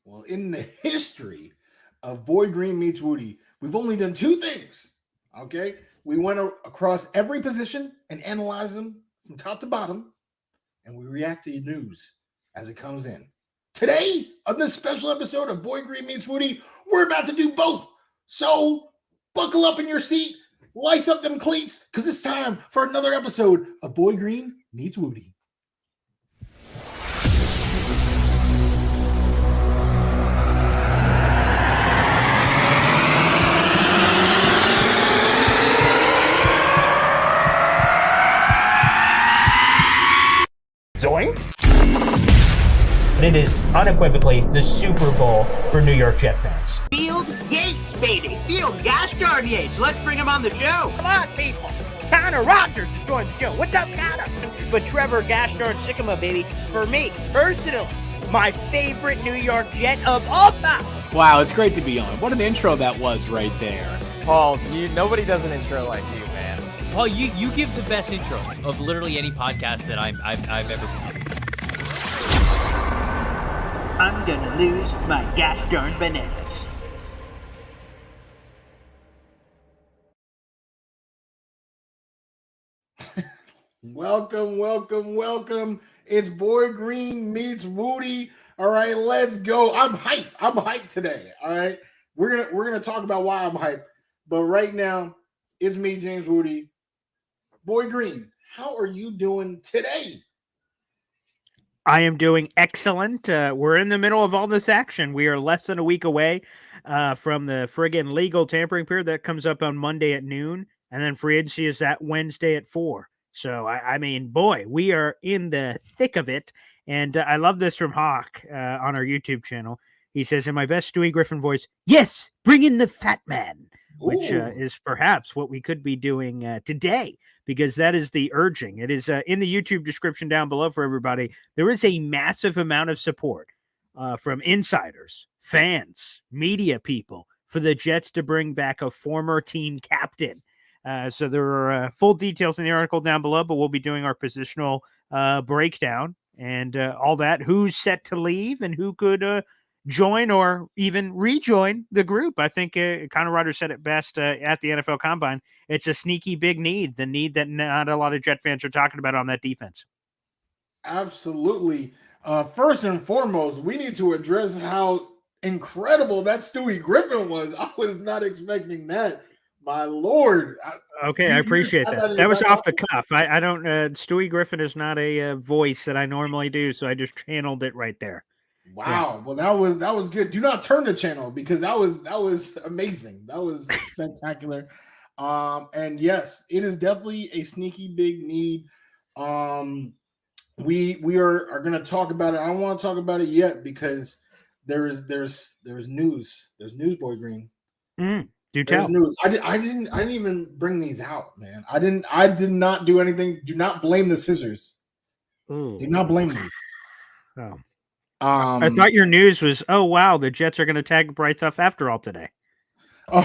Well, in the history of Boy Green Meets Woody, we've only done two things. Okay, we went across every position and analyzed them from top to bottom, and we react to news as it comes in. Today, on this special episode of Boy Green Meets Woody, we're about to do both. So, buckle up in your seat, lice up them cleats, because it's time for another episode of Boy Green Meets Woody. Zoinks! It is unequivocally the Super Bowl for New York Jet fans. Field Yates, baby. Field Gosh darn Yates. Let's bring him on the show. Come on, people. Connor Rogers is joining the show. What's up, Connor? But Trevor Gosh darn Sycamore, baby, for me, personally, my favorite New York Jet of all time. Wow, it's great to be on. What an intro that was right there. Paul, nobody does an intro like you, man. Paul, you give the best intro of literally any podcast that I've ever been. I'm gonna lose my gosh darn bananas. Welcome. It's Boy Green Meets Woody. All right, let's go. I'm hyped today. All right. We're gonna talk about why I'm hyped. But right now, it's me, James Woody. Boy Green, how are you doing today? I am doing excellent. We're in the middle of all this action. We are less than a week away from the friggin' legal tampering period that comes up on Monday at noon, and then free agency is that Wednesday at 4. So, I mean, boy, we are in the thick of it. And I love this from Hawk on our YouTube channel. He says, in my best Stewie Griffin voice, yes, bring in the fat man, which is perhaps what we could be doing today, because that is the urging. It is in the YouTube description down below for everybody. There is a massive amount of support from insiders, fans, media people for the Jets to bring back a former team captain. So there are full details in the article down below, but we'll be doing our positional breakdown and all that. Who's set to leave and who could join or even rejoin the group. I think Connor Rogers said it best at the NFL Combine. It's a sneaky big need, the need that not a lot of Jet fans are talking about on that defense. Absolutely. First and foremost, we need to address how incredible that Stewie Griffin was. I was not expecting that. My Lord. Okay, I appreciate that. That was off the cuff. I don't, Stewie Griffin is not a voice that I normally do, so I just channeled it right there. Wow. Yeah. Well, that was good. Do not turn the channel because that was amazing. That was spectacular. And yes, it is definitely a sneaky big need. We are going to talk about it. I don't want to talk about it yet because there's news. There's news, Boy Green. Do tell. News. I didn't even bring these out, man. I did not do anything. Do not blame the scissors. Ooh. Do not blame these. Oh. I thought your news was, oh, wow, the Jets are going to tag Bryce Huff after all today. Oh.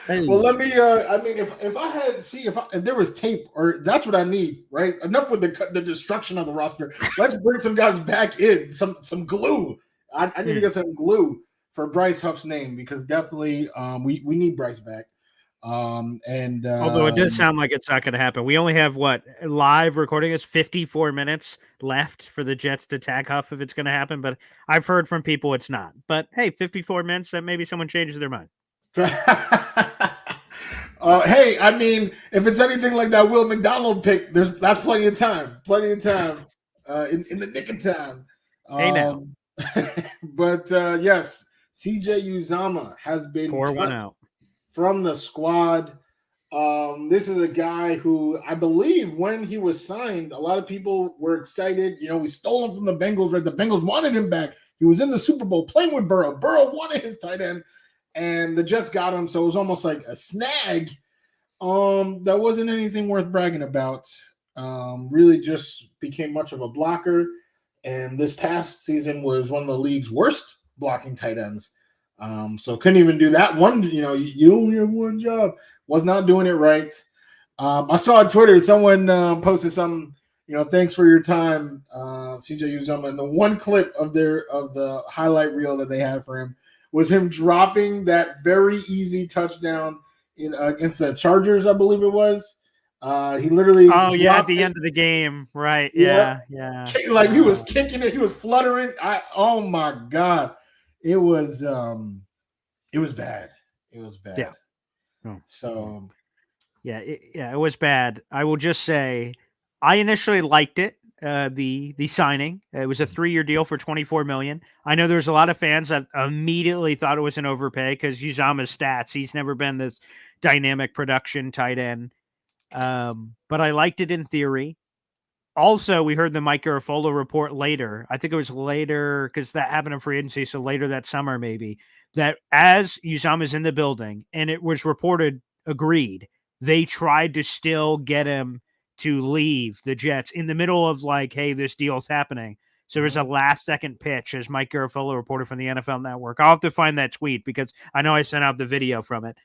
Well, let me, I mean, if I had, if there was tape, or that's what I need, right? Enough with the destruction of the roster. Let's bring some guys back in, some glue. I need to get some glue for Bryce Huff's name because definitely we need Bryce back. Although it does sound like it's not going to happen. We only have live recording is 54 minutes left for the Jets to tag Huff if it's going to happen. But I've heard from people it's not. But hey, 54 minutes, that maybe someone changes their mind. Hey, I mean, if it's anything like that Will McDonald pick, that's plenty of time. Plenty of time in the nick of time. Hey now. But yes, CJ Uzomah has been pour one out from the squad. This is a guy who I believe when he was signed, a lot of people were excited. You know, we stole him from the Bengals, right? The Bengals wanted him back. He was in the Super Bowl playing with Burrow. Burrow wanted his tight end, and the Jets got him. So it was almost like a snag. That wasn't anything worth bragging about. Really just became much of a blocker. And this past season was one of the league's worst blocking tight ends. So couldn't even do that one. You know, you only have one job. Was not doing it right. I saw on Twitter someone posted something. thanks for your time, CJ Uzomah. And the one clip of the highlight reel that they had for him was him dropping that very easy touchdown against the Chargers, I believe it was. He literally at the end of the game, right? Yeah. Like he was kicking it, he was fluttering. Oh my God, it was bad. It was bad. Yeah. Oh. So it was bad. I will just say, I initially liked it. The signing. It was a 3-year deal for $24 million. I know there's a lot of fans that immediately thought it was an overpay because Uzomah's stats. He's never been this dynamic production tight end. But I liked it in theory. Also, we heard the Mike Garafolo report later. I think it was later because that happened in free agency. So later that summer, maybe, that as Uzomah's in the building and it was agreed, they tried to still get him to leave the Jets in the middle of like, hey, this deal's happening. So there's a last second pitch, as Mike Garafolo reported from the NFL Network. I'll have to find that tweet because I know I sent out the video from it.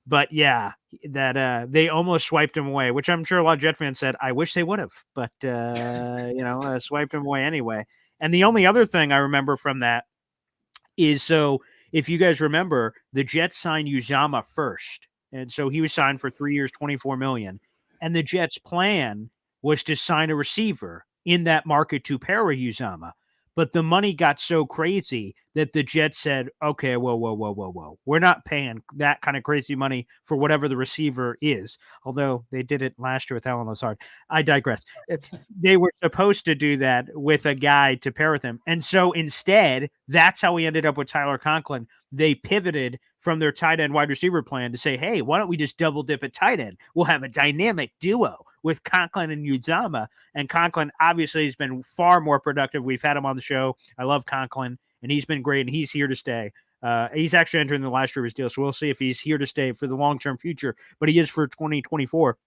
But yeah, that they almost swiped him away, which I'm sure a lot of Jet fans said, I wish they would have, but swiped him away anyway. And the only other thing I remember from that is, so if you guys remember, the Jets signed Uzomah first. And so he was signed for 3 years, $24 million. And the Jets' plan was to sign a receiver in that market to pair with Uzomah. But the money got so crazy that the Jets said, okay, whoa. We're not paying that kind of crazy money for whatever the receiver is. Although they did it last year with Alan Lazard. I digress. They were supposed to do that with a guy to pair with him. And so instead, that's how we ended up with Tyler Conklin. They pivoted from their tight end wide receiver plan to say, hey, why don't we just double dip at tight end? We'll have a dynamic duo with Conklin and Uzomah. And Conklin obviously has been far more productive. We've had him on the show. I love Conklin, and he's been great, and he's here to stay. He's actually entering the last year of his deal, so we'll see if he's here to stay for the long-term future, but he is for 2024.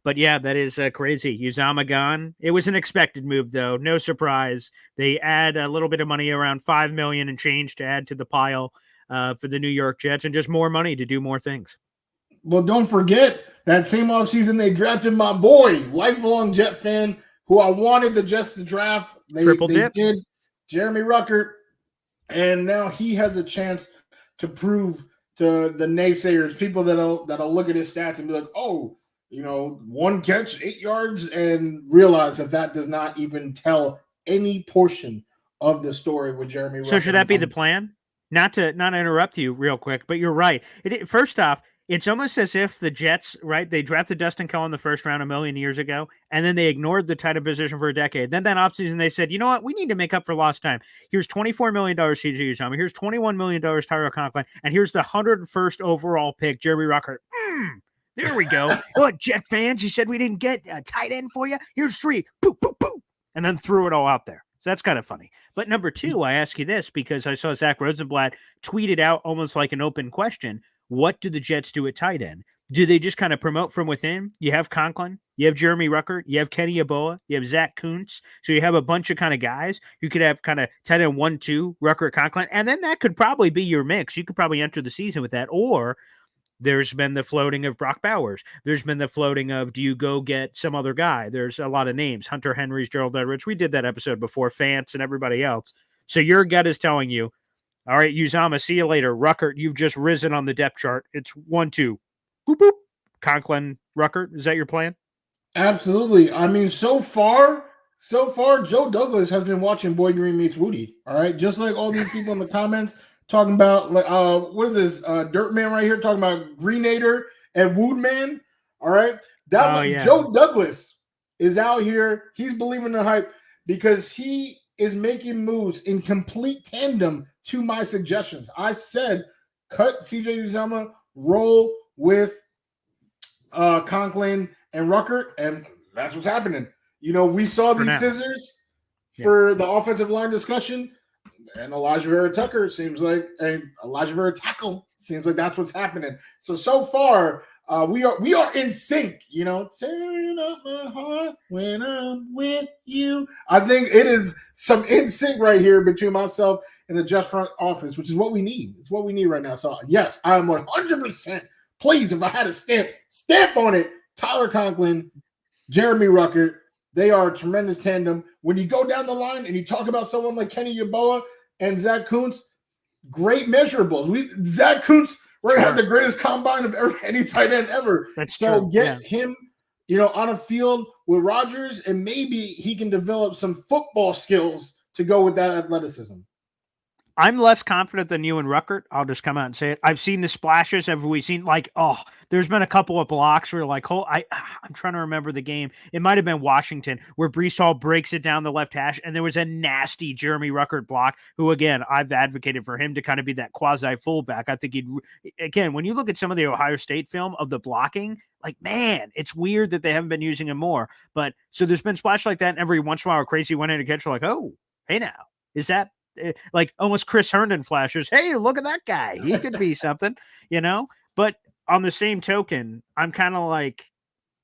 But yeah, that is crazy. Uzomah gone. It was an expected move, though. No surprise. They add a little bit of money, around $5 million and change, to add to the pile for the New York Jets, and just more money to do more things. Well, don't forget that same offseason they drafted my boy, lifelong Jet fan, who I wanted the Jets to draft. They did, Jeremy Ruckert, and now he has a chance to prove to the naysayers, people that'll look at his stats and be like, oh, 1 catch, 8 yards, and realize that does not even tell any portion of the story with Jeremy Ruckert. So should that be the plan? Not to interrupt you real quick, but you're right. First off, it's almost as if the Jets, right, they drafted Dustin Cohen in the first round 1,000,000 years ago, and then they ignored the tight end position for a decade. Then that offseason, they said, you know what, we need to make up for lost time. Here's $24 million CJ Uzomah. Here's $21 million Tyler Conklin. And here's the 101st overall pick, Jeremy Ruckert. There we go. Look, Jet fans, you said we didn't get a tight end for you. Here's 3. Boop, boop, boop. And then threw it all out there. So that's kind of funny. But number 2, I ask you this because I saw Zach Rosenblatt tweeted out almost like an open question. What do the Jets do at tight end? Do they just kind of promote from within? You have Conklin, you have Jeremy Ruckert, you have Kenny Yeboah, you have Zach Kuntz. So you have a bunch of kind of guys. You could have kind of tight end 1, 2, Ruckert, Conklin, and then that could probably be your mix. You could probably enter the season with that. Or there's been the floating of Brock Bowers. There's been the floating of, do you go get some other guy? There's a lot of names. Hunter Henry's, Gerald Edwards. We did that episode before, Fance and everybody else. So your gut is telling you, all right, Uzomah, see you later. Ruckert, you've just risen on the depth chart. It's 1, 2. Boop, boop. Conklin, Ruckert, is that your plan? Absolutely. I mean, so far, Joe Douglas has been watching Boy Green Meets Wudi. All right, just like all these people in the comments talking about, what is this, Dirt Man right here talking about Greenator and Woodman. All right, Joe Douglas is out here. He's believing the hype because he is making moves in complete tandem to my suggestions. I said, cut CJ Uzomah, roll with Conklin and Ruckert, and that's what's happening. We saw these scissors for the offensive line discussion, and Elijah Vera Tucker seems like Elijah Vera tackle seems like that's what's happening. So far, we are in sync. Tearing up my heart when I'm with you. I think it is some in sync right here between myself and the Just Front office, which is what we need. It's what we need right now. So yes, I am 100%. Please, if I had a stamp on it, Tyler Conklin, Jeremy Ruckert. They are a tremendous tandem. When you go down the line and you talk about someone like Kenny Yeboah and Zach Kuntz, great measurables. Zach Kuntz, we're gonna have the greatest combine of any tight end ever. That's so true. Get him, on a field with Rodgers, and maybe he can develop some football skills to go with that athleticism. I'm less confident than you and Ruckert. I'll just come out and say it. I've seen the splashes. Have we seen there's been a couple of blocks where I'm trying to remember the game. It might have been Washington where Breece Hall breaks it down the left hash, and there was a nasty Jeremy Ruckert block, who, again, I've advocated for him to kind of be that quasi fullback. I think when you look at some of the Ohio State film of the blocking, man, it's weird that they haven't been using him more. But so there's been splash like that, and every once in a while a crazy one-handed catch, oh, hey now, is that almost Chris Herndon flashes? Hey, look at that guy. He could be something, But on the same token, I'm kind of like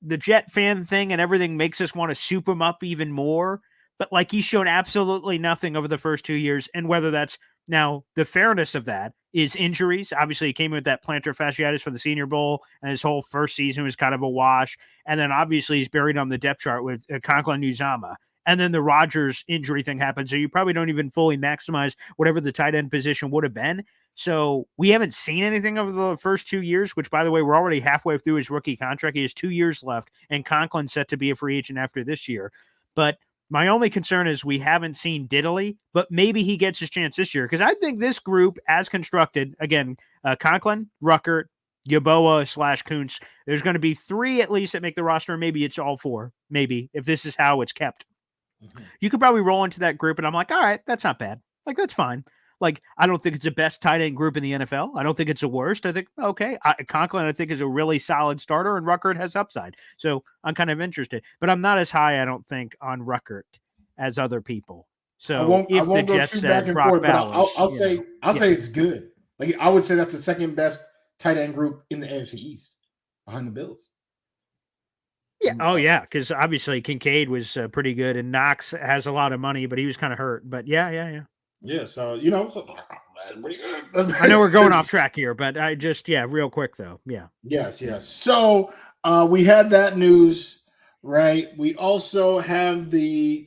the Jet fan thing and everything makes us want to soup him up even more. But he's shown absolutely nothing over the first 2 years. And whether that's now the fairness of that is injuries. Obviously, he came in with that plantar fasciitis for the Senior Bowl, and his whole first season was kind of a wash. And then obviously he's buried on the depth chart with Conklin Uzomah. And then the Rodgers injury thing happened. So you probably don't even fully maximize whatever the tight end position would have been. So we haven't seen anything over the first 2 years, which, by the way, we're already halfway through his rookie contract. He has 2 years left, and Conklin's set to be a free agent after this year. But my only concern is we haven't seen Diddley, but maybe he gets his chance this year. Because I think this group, as constructed, again, Conklin, Ruckert, Yeboah / Kuntz, there's going to be 3 at least that make the roster. Maybe it's all 4, maybe, if this is how it's kept. You could probably roll into that group, and I'm like, all right, that's not bad. That's fine. I don't think it's the best tight end group in the NFL. I don't think it's the worst. I think, okay, Conklin, I think, is a really solid starter, and Ruckert has upside. So I'm kind of interested. But I'm not as high, I don't think, on Ruckert as other people. So I won't go too back and forth, but I'll say it's good. I would say that's the second best tight end group in the AFC East behind the Bills. Yeah. Oh, yeah. Because obviously Kincaid was pretty good, and Knox has a lot of money, but he was kind of hurt. But yeah. Yeah. So pretty good. I know we're going off track here, but I just real quick though. Yeah. Yes. So we had that news, right? We also have I'll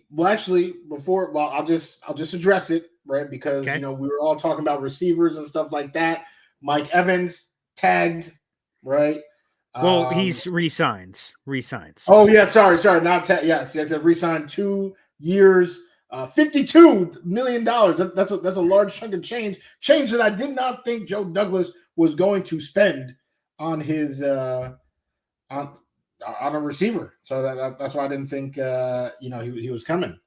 just address it, right? Because we were all talking about receivers and stuff like that. Mike Evans tagged, right? Well, he's resigns. Oh yeah, sorry, not yes, re-signed 2 years, $52 million. That's a large chunk of change that I did not think Joe Douglas was going to spend on his on a receiver. So that's why I didn't think he was coming.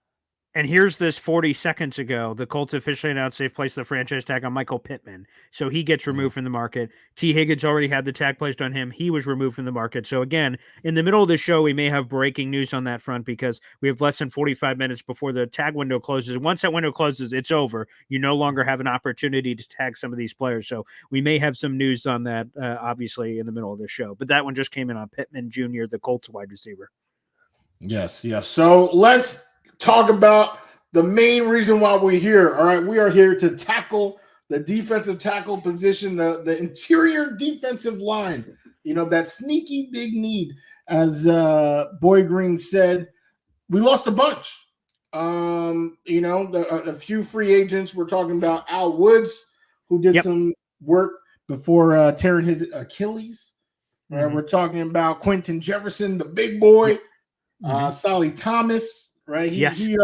And here's this 40 seconds ago. The Colts officially announced they've placed the franchise tag on Michael Pittman. So he gets removed from the market. T. Higgins already had the tag placed on him. He was removed from the market. So again, in the middle of the show, we may have breaking news on that front because we have less than 45 minutes before the tag window closes. Once that window closes, it's over. You no longer have an opportunity to tag some of these players. So we may have some news on that, obviously, in the middle of the show. But that one just came in on Pittman Jr., the Colts wide receiver. Yes. So let's talk about the main reason why we're here. All right, we are here to tackle the defensive tackle position, the interior defensive line. That sneaky big need, as Boy Green said. We lost a bunch. A few free agents. We're talking about Al Woods, who did some work before tearing his Achilles. Mm-hmm. We're talking about Quentin Jefferson, the big boy. Solly Thomas. Right. He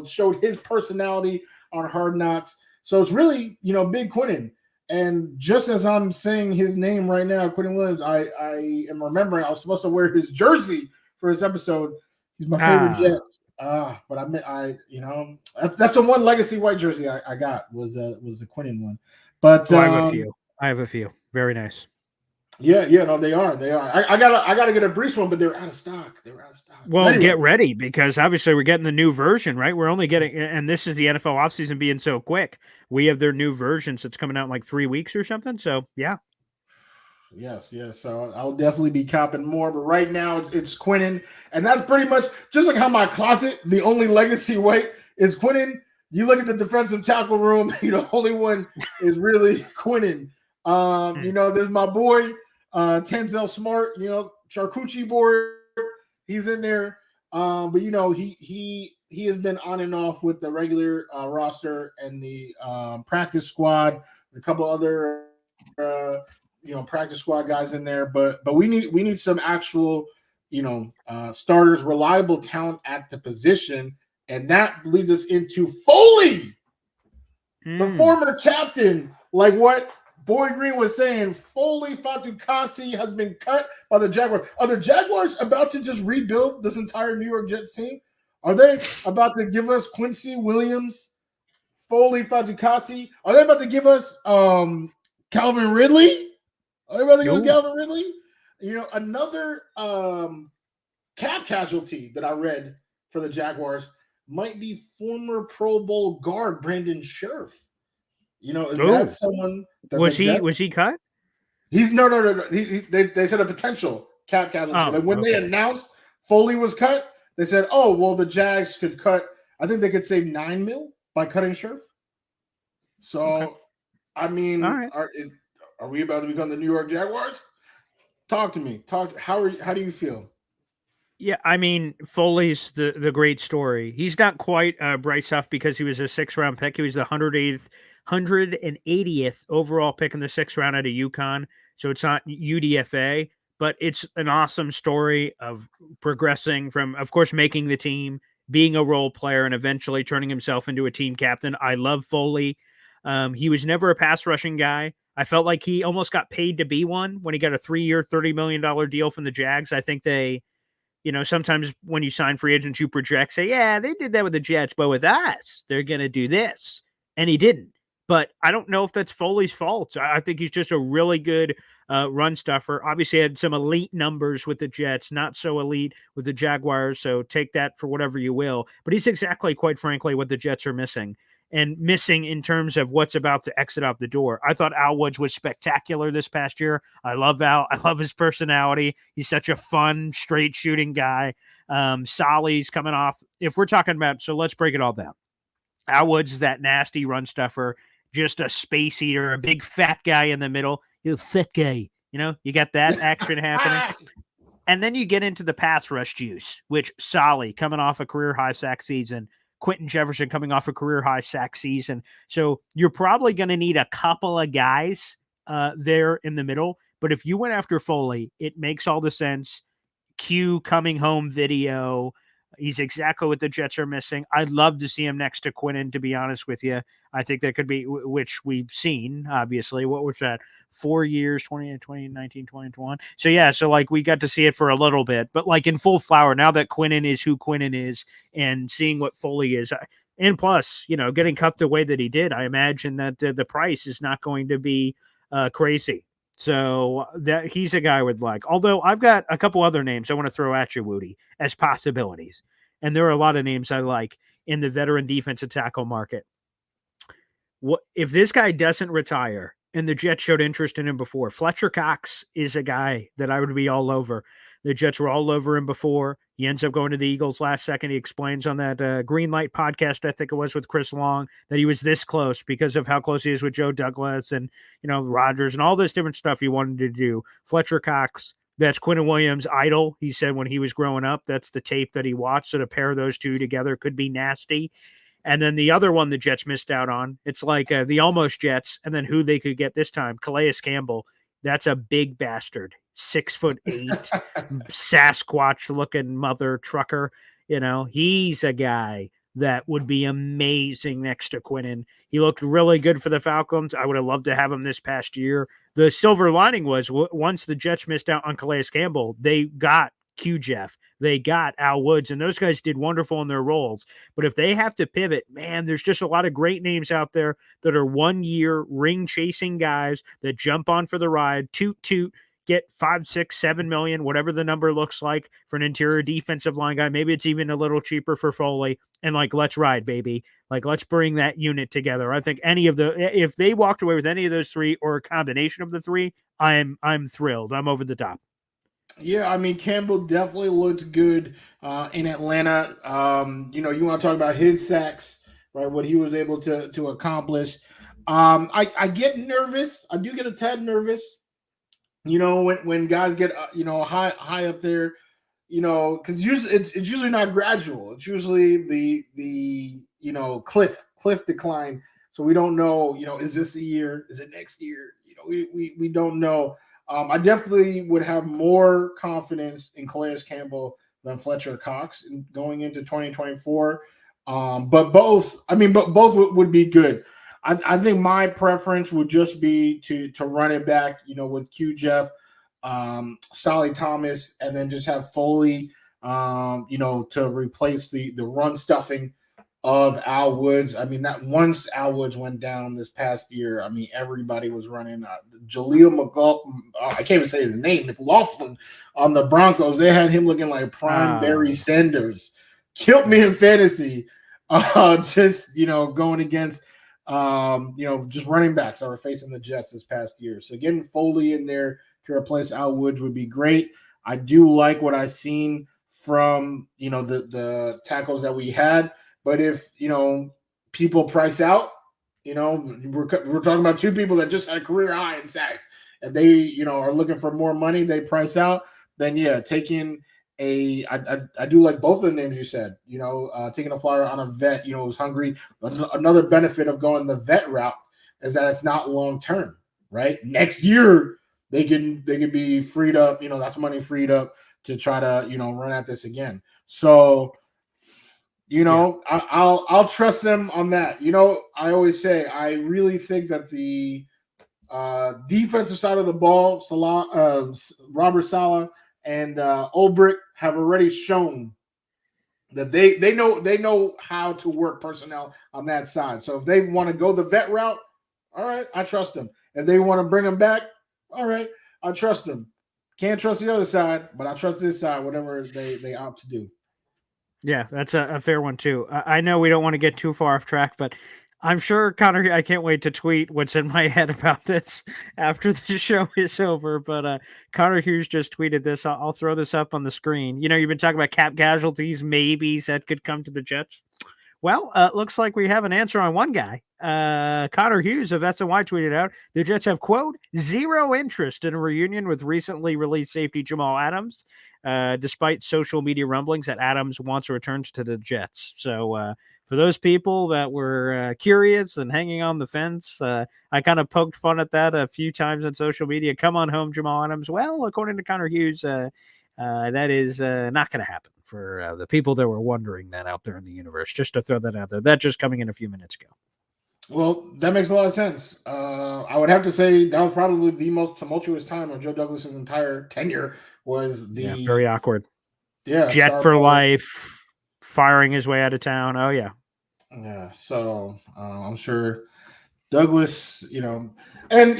showed his personality on Hard Knocks. So it's really, big Quinnen. And just as I'm saying his name right now, Quinnen Williams, I am remembering I was supposed to wear his jersey for this episode. He's my favorite Jet. But that's the one legacy white jersey I got was the Quinnen one. But I have a few. Very nice. Yeah, no, they are. I gotta get a Breece one, but they're out of stock. Well, anyway. Get ready because obviously we're getting the new version, right? We're only getting, and this is the NFL offseason being so quick. We have their new versions that's coming out in 3 weeks or something. So yeah. Yes. So I'll definitely be copping more, but right now it's Quinnen, and that's pretty much just like how my closet, the only legacy white is Quinnen. You look at the defensive tackle room, the only one is really Quinnen. There's my boy. Tenzel Smart, charcuterie board. He's in there. But he has been on and off with the regular roster and the practice squad. A couple other practice squad guys in there. But we need some actual starters, reliable talent at the position, and that leads us into Foley, the former captain. Like what Boy Green was saying, Foley Fatukasi has been cut by the Jaguars. Are the Jaguars about to just rebuild this entire New York Jets team? Are they about to give us Quincy Williams, Foley Fatukasi? Are they about to give us Calvin Ridley? Are they about to give us Calvin Ridley? Another cap casualty that I read for the Jaguars might be former Pro Bowl guard Brandon Scherf. Is that someone that was he cut? He's no. They said a potential cap casualty. When they announced Foley was cut, they said, "Oh, well, the Jags could cut. I think they could save $9 million by cutting Scherf." So, I mean, right. Are we about to become the New York Jaguars? Talk to me. How do you feel? Yeah, I mean, Foley's the great story. He's not quite bright stuff because he was a 6th-round pick. He was the 180th overall pick in the 6th round out of UConn. So it's not UDFA, but it's an awesome story of progressing from, of course, making the team, being a role player, and eventually turning himself into a team captain. I love Foley. He was never a pass rushing guy. I felt like he almost got paid to be one when he got a 3-year, $30 million deal from the Jags. I think they... sometimes when you sign free agents, you project, say, yeah, they did that with the Jets, but with us, they're going to do this. And he didn't. But I don't know if that's Foley's fault. I think he's just a really good run stuffer. Obviously had some elite numbers with the Jets, not so elite with the Jaguars. So take that for whatever you will. But he's exactly, quite frankly, what the Jets are missing. And missing in terms of what's about to exit out the door. I thought Al Woods was spectacular this past year. I love Al. I love his personality. He's such a fun, straight shooting guy. Solly's coming off. If we're talking about, so let's break it all down. Al Woods is that nasty run stuffer, just a space eater, a big fat guy in the middle. You fat guy. You got that action happening. And then you get into the pass rush juice, which Solly coming off a career high sack season. Quentin Jefferson coming off a career-high sack season. So you're probably going to need a couple of guys there in the middle. But if you went after Foley, it makes all the sense. Q coming home video. He's exactly what the Jets are missing. I'd love to see him next to Quinnen, to be honest with you. I think that could be, which we've seen, obviously. What was that? 4 years, 2019, 2021. So, yeah, so like we got to see it for a little bit. But like in full flower, now that Quinnen is who Quinnen is and seeing what Foley is, and plus, getting cut the way that he did, I imagine that the price is not going to be crazy. So that he's a guy I would like. Although I've got a couple other names I want to throw at you, Wudi, as possibilities. And there are a lot of names I like in the veteran defensive tackle market. What if this guy doesn't retire? And the Jets showed interest in him before. Fletcher Cox is a guy that I would be all over. The Jets were all over him before. He ends up going to the Eagles last second. He explains on that Green Light podcast, I think it was with Chris Long, that he was this close because of how close he is with Joe Douglas and, Rodgers and all this different stuff he wanted to do. Fletcher Cox, that's Quinnen Williams' idol. He said when he was growing up, that's the tape that he watched. So to pair those two together could be nasty. And then the other one the Jets missed out on, it's like the almost Jets, and then who they could get this time, Calais Campbell. That's a big bastard, 6'8", Sasquatch-looking mother trucker. He's a guy that would be amazing next to Quinnen. He looked really good for the Falcons. I would have loved to have him this past year. The silver lining was once the Jets missed out on Calais Campbell, they got Q-Jeff. They got Al Woods, and those guys did wonderful in their roles. But if they have to pivot, man, there's just a lot of great names out there that are 1-year ring-chasing guys that jump on for the ride, toot, get 5, 6, 7 million, whatever the number looks like for an interior defensive line guy. Maybe it's even a little cheaper for Foley. And let's ride, baby. Let's bring that unit together. I think if they walked away with any of those three or a combination of the three, I'm thrilled. I'm over the top. Yeah, I mean, Campbell definitely looked good in Atlanta. You want to talk about his sacks, right? What he was able to accomplish. I get nervous. I do get a tad nervous. When guys get high up there, because usually it's usually not gradual. It's usually the cliff decline. So we don't know, is this the year? Is it next year? We don't know. I definitely would have more confidence in Calais Campbell than Fletcher Cox going into 2024. But both would be good. I think my preference would just be to run it back, with Q Jeff, Solly Thomas, and then just have Foley, to replace the run stuffing of Al Woods. I mean, that once Al Woods went down this past year, I mean, everybody was running Jaleel McLaughlin. I can't even say his name, McLaughlin on the Broncos. They had him looking like prime Barry Sanders. Killed me in fantasy. Just going against just running backs that were facing the Jets this past year. So getting Foley in there to replace Al Woods would be great. I do like what I've seen from the tackles that we had. But if, people price out, we're talking about two people that just had career high in sacks, and they, are looking for more money, they price out, then yeah, taking I do like both of the names you said, taking a flyer on a vet, who's hungry. Another benefit of going the vet route is that it's not long-term, right? Next year, they can be freed up, that's money freed up to try to, run at this again. So, I'll trust them on that. I always say I really think that the defensive side of the ball, Robert Saleh and Ulbrich have already shown that they know how to work personnel on that side. So if they want to go the vet route, all right, I trust them. If they want to bring them back, all right, I trust them. Can't trust the other side, but I trust this side, whatever they opt to do. Yeah, that's a fair one too. I know we don't want to get too far off track, but I'm sure Connor, I can't wait to tweet what's in my head about this after the show is over. But Connor Hughes just tweeted this. I'll throw this up on the screen. You've been talking about cap casualties, maybes that could come to the Jets. Well, looks like we have an answer on one guy. Connor Hughes of SNY tweeted out, the Jets have, quote, zero interest in a reunion with recently released safety Jamal Adams, despite social media rumblings that Adams wants to return to the Jets. So for those people that were curious and hanging on the fence, I kind of poked fun at that a few times on social media. Come on home, Jamal Adams. Well, according to Connor Hughes, that is not going to happen for the people that were wondering that out there in the universe. Just to throw that out there. That just coming in a few minutes ago. Well, that makes a lot of sense. I would have to say that was probably the most tumultuous time of Joe Douglas's entire tenure. Was very awkward. Yeah, Jet for life, firing his way out of town. Oh yeah. Yeah. So I'm sure Douglas, and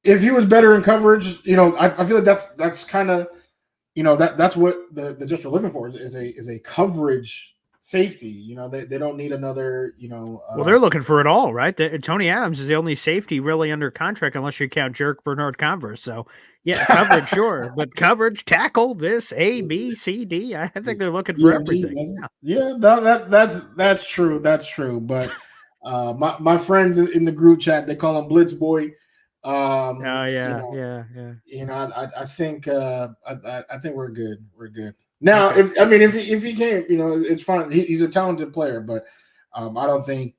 if he was better in coverage, I feel like that's kind of. That's what the Jets are looking for is a coverage safety. They don't need another. Well, they're looking for it all, right? Tony Adams is the only safety really under contract, unless you count Jerk Bernard Converse. So yeah, coverage, sure, but coverage, tackle, this A, B, C, D. I think they're looking for everything. That's true. That's true. But my friends in the group chat, they call him Blitz Boy. I think I think we're good. We're good now. Okay. If he came, it's fine. He's a talented player, but I don't think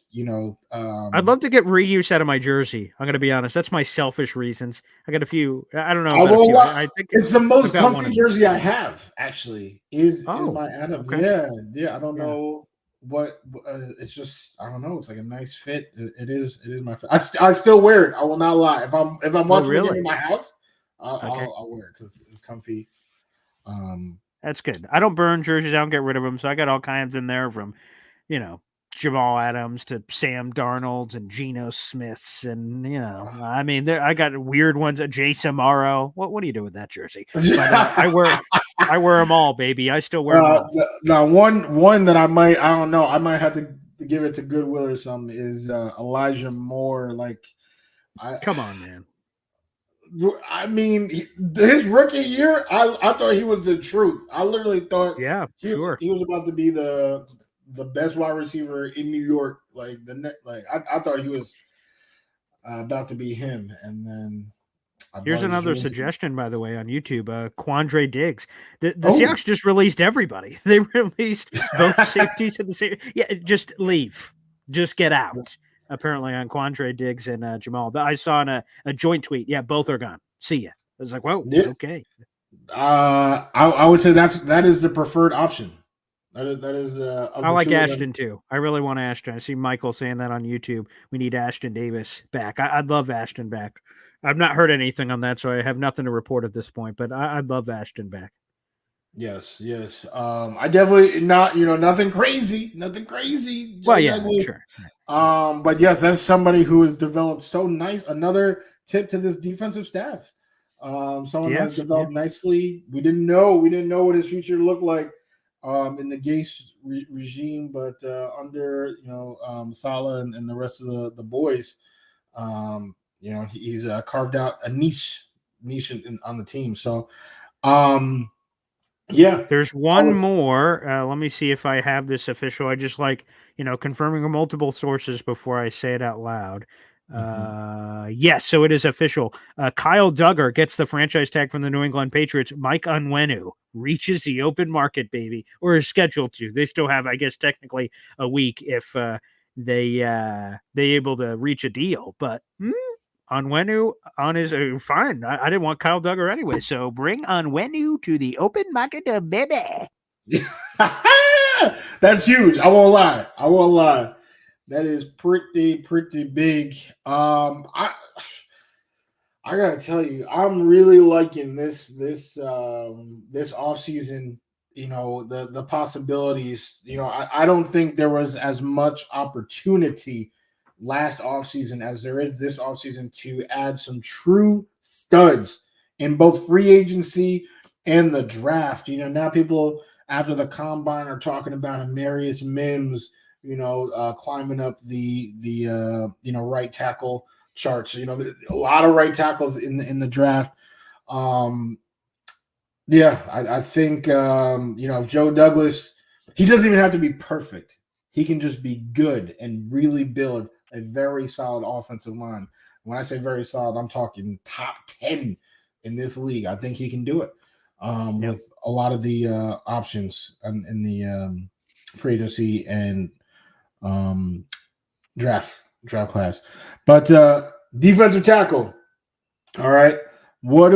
I'd love to get reuse out of my jersey. I'm going to be honest. That's my selfish reasons. I got a few. I don't know. I think it's the most comfy jersey I have. Actually, is my Adams. Okay. Yeah. I don't know. What it's just I don't know. It's like a nice fit. It is my fit. I still wear it. I will not lie. If I'm watching the game in my house, I'll wear it because it's comfy. That's good. I don't burn jerseys. I don't get rid of them. So I got all kinds in there from, Jamal Adams to Sam Darnold's and Geno Smith's and I got weird ones at Jason Morrow. What do you do with that jersey? But, I wear them all, baby. I still wear them all. Now one that I don't know. I might have to give it to Goodwill or something. Is Elijah Moore? Come on, man. I mean, his rookie year, I thought he was the truth. I literally thought, he was about to be the best wide receiver in New York. I thought he was about to be him, and then Here's bought his another jersey. suggestion, by the way, on YouTube. Quandre Diggs. The Oh. Seahawks just released everybody. They released both safeties at the same. Yeah, just leave. Just get out. Apparently on Quandre Diggs and Jamal. I saw in a joint tweet. Yeah, both are gone. See ya. I was like, whoa, Yeah. okay. I would say that is the preferred option. That is I like Ashton too. I really want Ashton. I see Michael saying that on YouTube. We need Ashton Davis back. I'd love Ashton back. I've not heard anything on that, so I have nothing to report at this point. But I'd love Ashton back. Yes. I definitely nothing crazy. Well, yeah, sure. But yes, that's somebody who has developed so nice. Another tip to this defensive staff. Someone that's developed nicely. We didn't know what his future looked like in the Gase regime, but under Saleh and the rest of the boys, he's carved out a niche on the team. So, yeah. There's one more. Let me see if I have this official. I just like confirming multiple sources before I say it out loud. Yes, so it is official. Kyle Duggar gets the franchise tag from the New England Patriots. Mike Onwenu reaches the open market, baby, or is scheduled to. They still have, I guess, technically a week if they able to reach a deal. But Onwenu on his fine. I didn't want Kyle Duggar anyway, so bring Onwenu to the open market, baby. That's huge. I won't lie. That is pretty big. I gotta tell you, I'm really liking this offseason. The possibilities. I don't think there was as much opportunity last offseason as there is this offseason to add some true studs in both free agency and the draft. Now people after the combine are talking about Amarius Mims, climbing up the right tackle charts. A lot of right tackles in the draft. I think if Joe Douglas, he doesn't even have to be perfect. He can just be good and really build a very solid offensive line. When I say very solid, I'm talking top 10 in this league. I think he can do it with a lot of the options in the free agency and draft class. But defensive tackle. All right. What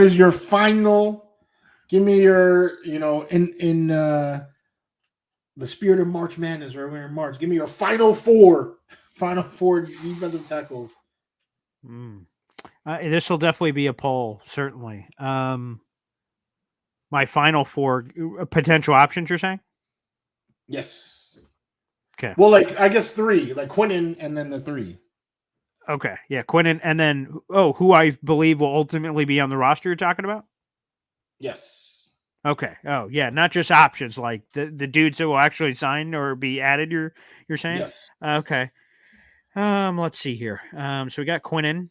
is your final? Give me your, in the spirit of March Madness, right? We're in March. Give me your final four defensive tackles. This will definitely be a poll, certainly. My final four potential options, you're saying? Yes. Okay. Well, I guess three, like Quinnen and then the three. Okay. Yeah, Quinnen and then who I believe will ultimately be on the roster you're talking about? Yes. Okay. Oh, yeah, not just options, like the dudes that will actually sign or be added, you're saying? Yes. Okay. Let's see here. So we got Quinnen.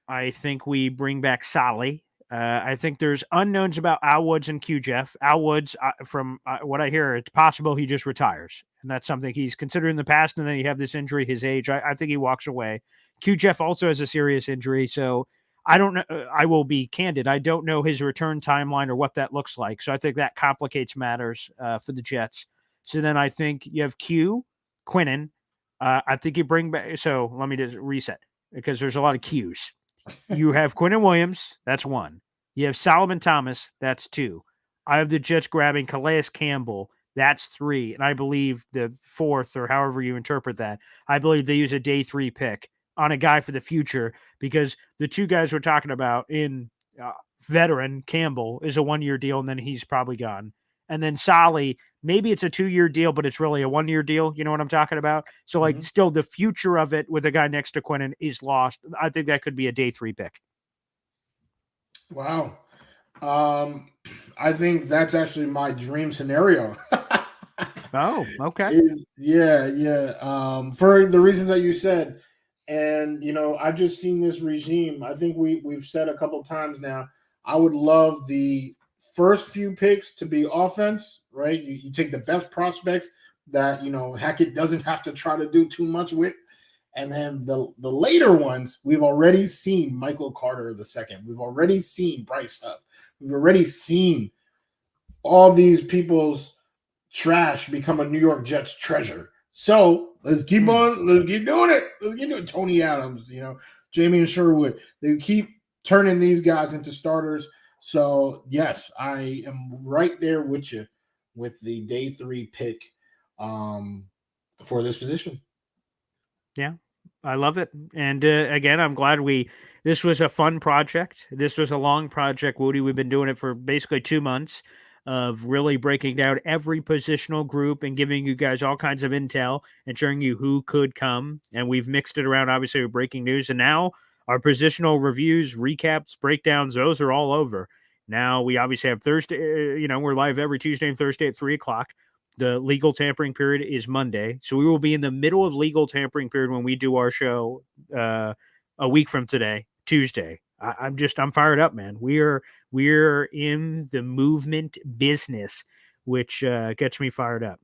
I think we bring back Saleh. I think there's unknowns about Al Woods and Q Jeff. Al Woods, from what I hear, it's possible he just retires. And that's something he's considered in the past. And then you have this injury, his age. I think he walks away. Q Jeff also has a serious injury. So I don't know. I will be candid. I don't know his return timeline or what that looks like. So I think that complicates matters for the Jets. So then I think you have Quinnen. I think you bring back. So let me just reset because there's a lot of Qs. You have Quinnen Williams. That's one. You have Solomon Thomas. That's two. I have the Jets grabbing Calais Campbell. That's three. And I believe the fourth, or however you interpret that, I believe they use a day 3 pick on a guy for the future, because the two guys we're talking about in veteran Campbell is a 1-year deal, and then he's probably gone. And then Saleh, maybe it's a 2-year deal, but it's really a 1-year deal. You know what I'm talking about? So still the future of it with a guy next to Quinnen is lost. I think that could be a day 3 pick. Wow. I think that's actually my dream scenario. Oh, okay. Yeah. For the reasons that you said. And, I've just seen this regime. I think we've said a couple times now, I would love the first few picks to be offense, right? You take the best prospects that, Hackett doesn't have to try to do too much with. And then the later ones, we've already seen Michael Carter II. We've already seen Bryce Huff. We've already seen all these people's trash become a New York Jets treasure. So let's keep on. Let's keep doing it. Let's keep doing it. Tony Adams, Jamie and Sherwood. They keep turning these guys into starters. So, yes, I am right there with you with the day 3 pick for this position. Yeah, I love it. And again, I'm glad this was a fun project. This was a long project, Woody. We've been doing it for basically 2 months of really breaking down every positional group and giving you guys all kinds of intel and showing you who could come. And we've mixed it around, obviously, with breaking news. And now our positional reviews, recaps, breakdowns, those are all over. Now we obviously have Thursday, we're live every Tuesday and Thursday at 3:00. The legal tampering period is Monday. So we will be in the middle of legal tampering period when we do our show a week from today, Tuesday. I'm fired up, man. We're in the movement business, which gets me fired up.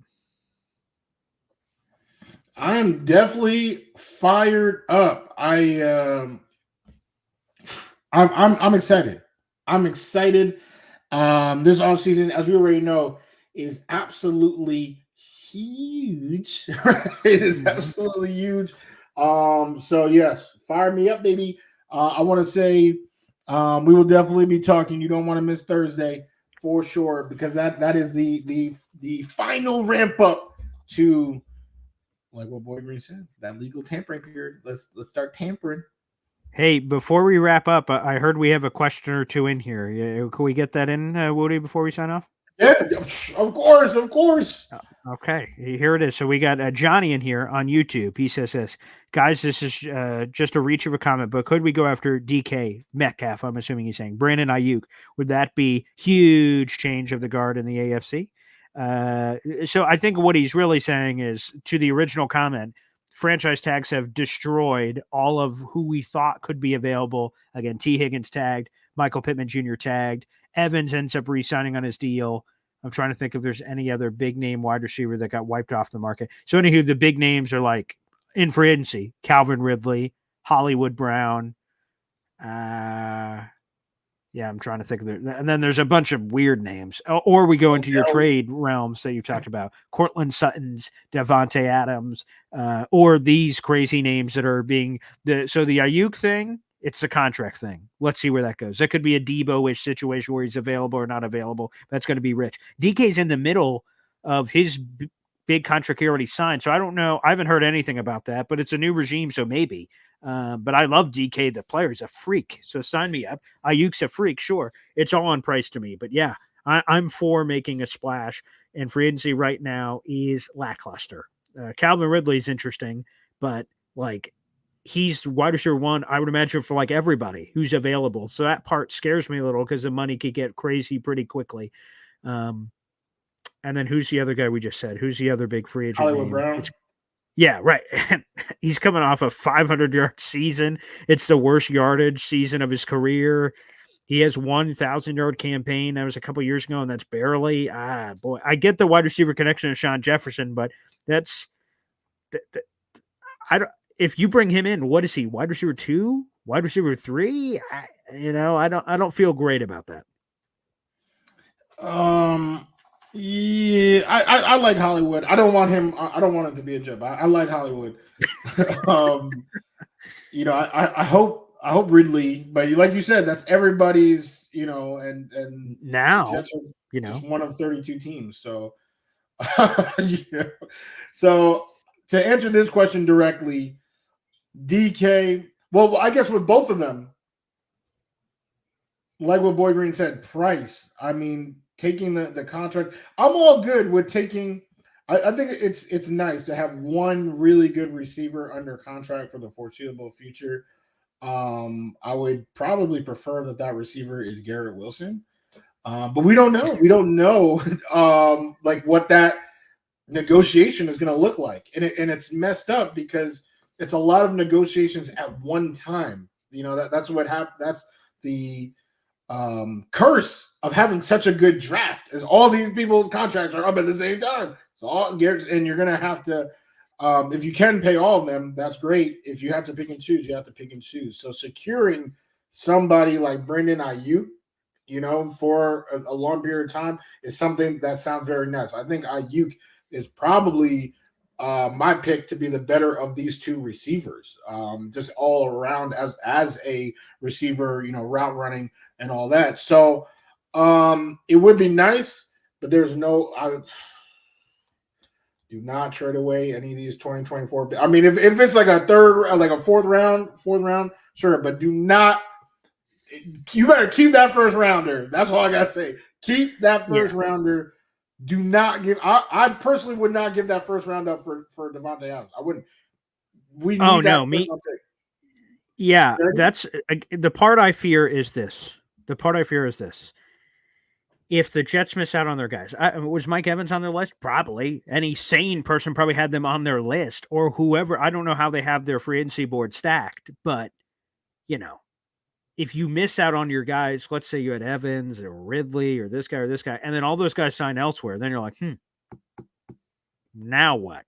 I'm definitely fired up. I'm excited. I'm excited. This offseason, as we already know, is absolutely huge. It is absolutely huge. So yes, fire me up, baby. I want to say we will definitely be talking. You don't want to miss Thursday for sure, because that is the final ramp up to, like what Boy Green said, that legal tampering period. Let's start tampering. Hey, before we wrap up, I heard we have a question or two in here. Can we get that in, Woody, before we sign off? Yeah, of course. Okay, here it is. So we got Johnny in here on YouTube. He says this, guys, this is just a reach of a comment, but could we go after DK Metcalf? I'm assuming he's saying Brandon Ayuk. Would that be huge change of the guard in the AFC? So I think what he's really saying is, to the original comment, franchise tags have destroyed all of who we thought could be available. Again, T. Higgins tagged, Michael Pittman Jr. tagged, Evans ends up re-signing on his deal. I'm trying to think if there's any other big name wide receiver that got wiped off the market. So anywho, the big names are like in free agency: Calvin Ridley, Hollywood Brown. I'm trying to think of it. And then there's a bunch of weird names. Or we go into your trade realms that you talked about: Cortland Sutton's, Devontae Adams, or these crazy names that are being so the Ayuk thing. It's a contract thing. Let's see where that goes. That could be a Debo-ish situation where he's available or not available. That's going to be rich. DK's in the middle of his big contract he already signed. So I don't know. I haven't heard anything about that, but it's a new regime, so maybe. But I love DK, the player. He's a freak. So sign me up. Ayuk's a freak, sure. It's all on price to me. But yeah, I'm for making a splash. And free agency right now is lackluster. Calvin Ridley's interesting, but like, he's wide receiver 1, I would imagine, for like everybody who's available. So that part scares me a little because the money could get crazy pretty quickly. And then who's the other guy we just said? Who's the other big free agent? Hollywood Brown. Yeah, right. He's coming off a 500-yard season. It's the worst yardage season of his career. He has 1,000-yard campaign. That was a couple years ago, and that's barely. Boy, I get the wide receiver connection to Sean Jefferson, but that's I don't. If you bring him in, what is he? Wide receiver 2? Wide receiver 3? I don't feel great about that. Yeah, I like Hollywood. I don't want him. I don't want him to be a Jet. I like Hollywood. I hope Ridley, but like you said, that's everybody's. And now Jets are just one of 32 teams. So, so to answer this question directly. DK, well, I guess with both of them, like what Boy Green said, price. I mean, taking the contract, I'm all good with taking. I think it's nice to have one really good receiver under contract for the foreseeable future. I would probably prefer that receiver is Garrett Wilson, but we don't know. We don't know like what that negotiation is going to look like, and it's messed up because it's a lot of negotiations at one time. That's what happened. That's the curse of having such a good draft, is all these people's contracts are up at the same time. So Garrett's, and you're going to have to If you can pay all of them, that's great. If you have to pick and choose, you have to pick and choose. So securing somebody like Brandon Ayuk, for a long period of time is something that sounds very nice. I think Ayuk is probably my pick to be the better of these two receivers, just all around as a receiver, route running and all that. So it would be nice, but there's do not trade away any of these 2024. I mean, if it's like a fourth round, sure, but do not. You better keep that first rounder. That's all I gotta say. Keep that first rounder. Do not give. I personally would not give that first round up for Devontae Adams. I wouldn't. We need that first round pick. Yeah, that's the part I fear is this. If the Jets miss out on their guys, was Mike Evans on their list? Probably. Any sane person probably had them on their list, or whoever. I don't know how they have their free agency board stacked, but if you miss out on your guys, let's say you had Evans or Ridley or this guy, and then all those guys sign elsewhere, then you're like, now what?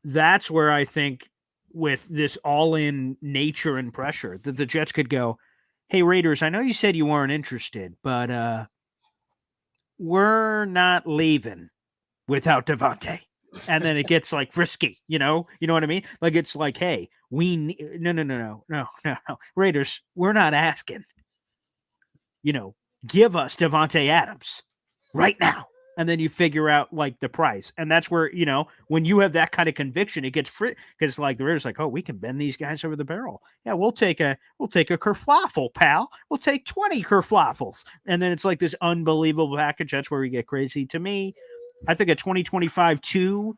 That's where I think with this all-in nature and pressure that the Jets could go, hey, Raiders, I know you said you weren't interested, but we're not leaving without Devontae. And then it gets like frisky, you know what I mean? Like, it's like, hey, no. Raiders, we're not asking, give us Devontae Adams right now. And then you figure out like the price. And that's where, when you have that kind of conviction, it gets because like the Raiders like, oh, we can bend these guys over the barrel. Yeah, we'll take a kerfluffle, pal. We'll take 20 kerfluffles. And then it's like this unbelievable package. That's where we get crazy. To me, I think a 2025-2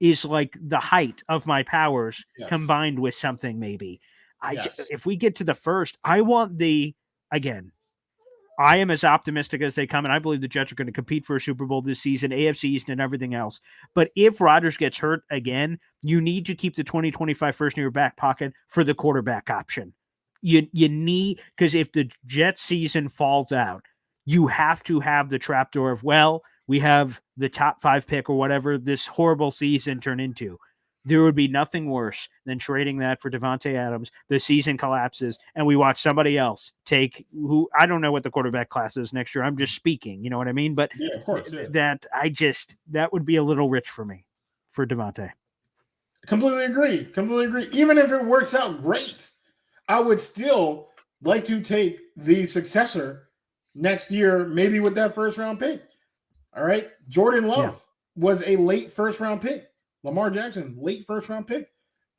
is like the height of my powers combined with something maybe. If we get to the first, I want I am as optimistic as they come, and I believe the Jets are going to compete for a Super Bowl this season, AFC East and everything else. But if Rodgers gets hurt again, you need to keep the 2025 first in your back pocket for the quarterback option. You need, because if the Jets season falls out, you have to have the trapdoor of, we have the top 5 pick or whatever this horrible season turned into. There would be nothing worse than trading that for Devontae Adams. The season collapses, and we watch somebody else take who I don't know what the quarterback class is next year. I'm just speaking, you know what I mean? But yeah, of course, that would be a little rich for me for Devontae. Completely agree. Even if it works out great, I would still like to take the successor next year, maybe with that first round pick. All right. Jordan Love was a late first round pick. Lamar Jackson, late first round pick.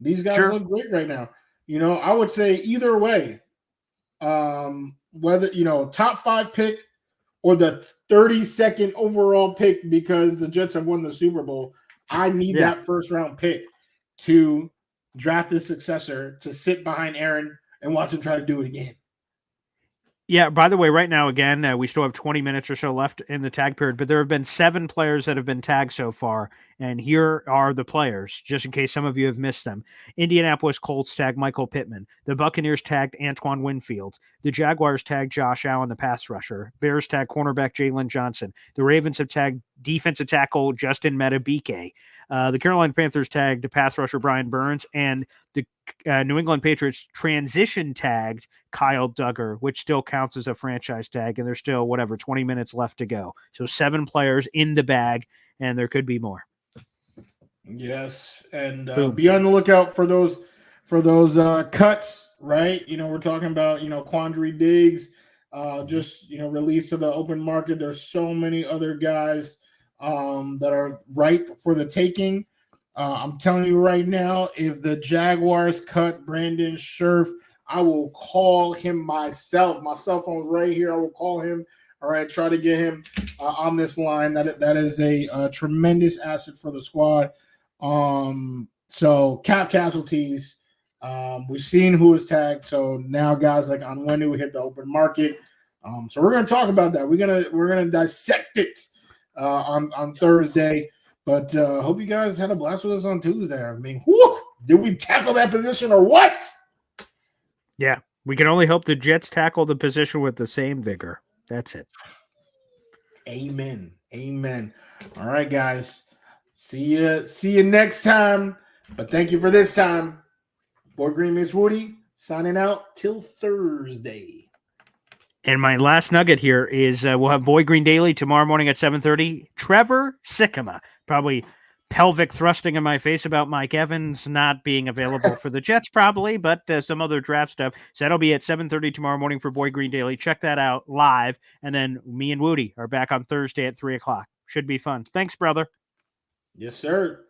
These guys look great right now. I would say either way, whether, top 5 pick or the 32nd overall pick, because the Jets have won the Super Bowl, I need that first round pick to draft the successor to sit behind Aaron and watch him try to do it again. Yeah, by the way, right now, again, we still have 20 minutes or so left in the tag period, but there have been 7 players that have been tagged so far, and here are the players, just in case some of you have missed them. Indianapolis Colts tagged Michael Pittman. The Buccaneers tagged Antoine Winfield. The Jaguars tagged Josh Allen, the pass rusher. Bears tagged cornerback Jalen Johnson. The Ravens have tagged defensive tackle Justin Madubuike. The Carolina Panthers tagged pass rusher Brian Burns, and the New England Patriots transition tagged Kyle Duggar, which still counts as a franchise tag, and there's still 20 minutes left to go. So 7 players in the bag, and there could be more. Yes, and be on the lookout for those cuts, right? We're talking about Quandre Diggs, just released to the open market. There's so many other guys that are ripe for the taking. I'm telling you right now, if the Jaguars cut Brandon Scherff, I will call him myself. My cell phone's right here. I will call him. All right, try to get him on this line. That is a tremendous asset for the squad. So cap casualties. We've seen who is tagged. So now guys like Onwenu hit the open market. So we're gonna talk about that. We're gonna dissect it on Thursday. But hope you guys had a blast with us on Tuesday. I mean, did we tackle that position or what? Yeah, we can only hope the Jets tackle the position with the same vigor. That's it. Amen. All right, guys. See you next time. But thank you for this time. Boy Green Meets Wudi, signing out till Thursday. And my last nugget here is we'll have Boy Green Daily tomorrow morning at 7:30. Trevor Sikkema, probably pelvic thrusting in my face about Mike Evans not being available for the Jets, probably, but some other draft stuff. So that'll be at 7:30 tomorrow morning for Boy Green Daily. Check that out live. And then me and Woody are back on Thursday at 3 o'clock. Should be fun. Thanks, brother. Yes, sir.